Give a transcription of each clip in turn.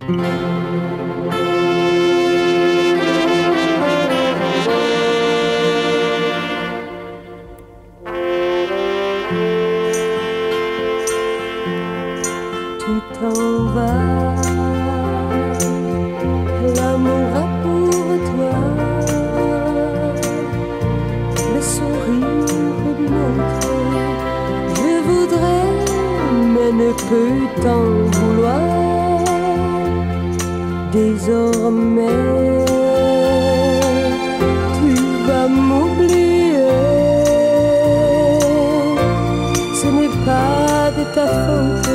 Tu t'en vas, l'amour a pour toi le sourire d'une autre. Je voudrais, mais ne peux t'en vouloir. Désormais, tu vas m'oublier. Ce n'est pas de ta faute.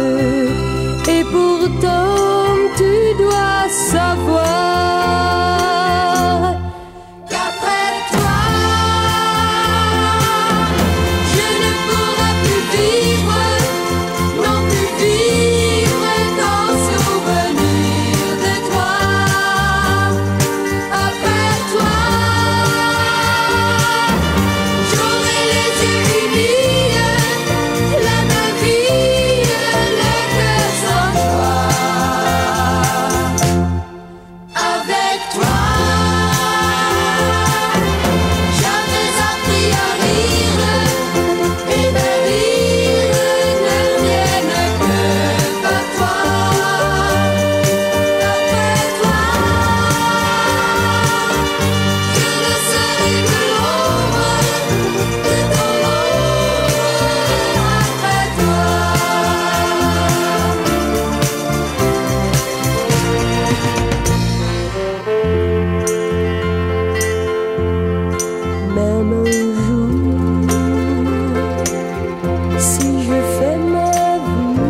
Et pourtant tu dois savoir qu'après toi je ne pourrai plus vivre, non plus vivre qu'en souvenir de toi. Après toi j'aurai les yeux humides, la main vide, le cœur sans joie. Avec toi, j'avais appris à rire, et mes rires ne viennent que par toi. Après toi, je ne serai que l'ombre de ton ombre. Après toi. Même un jour, si je fais ma vie,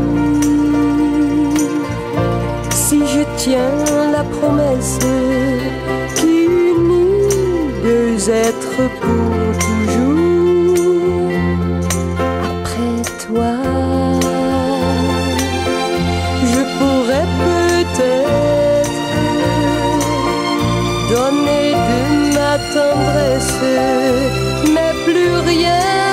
si je tiens la promesse qui unit deux êtres pour toujours, après toi, je pourrais peut-être donner de ma tendresse, mais plus rien